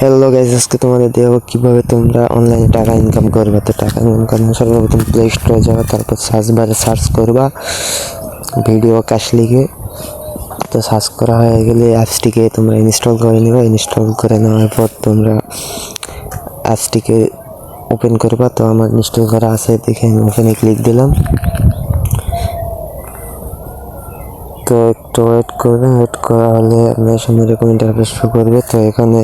Hello guys, আজকে তোমাদের দেখাবো কিভাবে তোমরা অনলাইনে টাকা ইনকাম করবে। তো টাকা ইনকাম করার সর্বপ্রথম প্লে স্টোরে যাবে, তারপর সার্চ বারে সার্চ করবা ভিডিও ক্যাশ লিখে। তো সার্চ করা হয়ে গেলে অ্যাপসটিকে তোমরা ইনস্টল করে নেবে। ইনস্টল করে নেওয়ার পর তোমরা অ্যাপসটিকে ওপেন করবা। তো আমার ইনস্টল করা আছে, দেখে আমি ওপেনে ক্লিক দিলাম। তো একটু ওয়েট করবেন, ওয়েট করা হলে আপনার সামনে এরকম ইন্টারফেস শো করবে। তো এখানে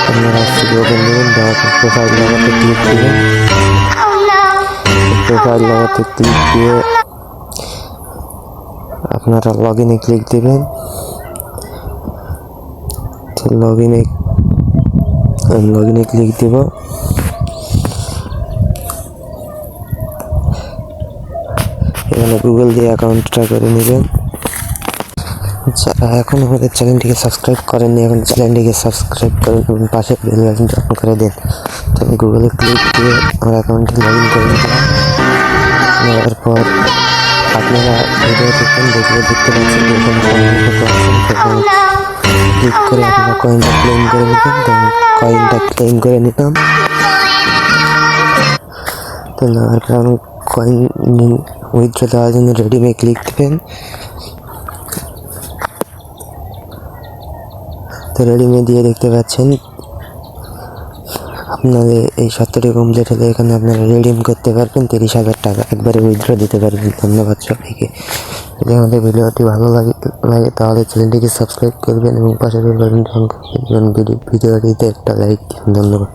আপনারা অ্যাপসটিকে ওপেন দেবেন, দেওয়ার পর প্রোফাইল লাগাতে ক্লিক দেবেন। প্রোফাইল লাগাতে ক্লিক দিয়ে আপনারা লগ ইনে ক্লিক দেবেন। তো লগ ইনে ক্লিক দেব। এখানে গুগল দিয়ে অ্যাকাউন্টটা করে নেবেন। যারা এখন আমাদের চ্যানেলটিকে সাবস্ক্রাইব করেননি, এখন চ্যানেলটিকে সাবস্ক্রাইব করে পাশে বেল বাটনটা অন করে দিন। তো আমি গুগলে ক্লিক দিয়ে আমার অ্যাকাউন্টটি লগ ইন করে নিলাম। নেওয়ার পর আপনারা ভিডিও দেখতে পাচ্ছেন ক্লিক করে আপনারা কয়েনটা ক্লেম করে নেবেন। তো কয়েনটা ক্লেম করে নিলাম। তো নেওয়ার পর আমি কয়েন উইথড্র দেওয়ার জন্য রেডিমে ক্লিক দেবেন। তো রেডিমে দিয়ে দেখতে পাচ্ছেন আপনাদের এই 70 কমপ্লিট হলে এখানে আপনারা রিডিম করতে পারবেন 30,000 টাকা, একবারে উইথড্র দিতে পারবেন। ধন্যবাদ সবাইকে। যদি আমাদের ভিডিওটি ভালো লাগে তাহলে চ্যানেলটিকে সাবস্ক্রাইব করবেন এবং পাশের বেল বাটনটি অন করে দেবেন। ভিডিওটিতে একটা লাইক দিন। ধন্যবাদ।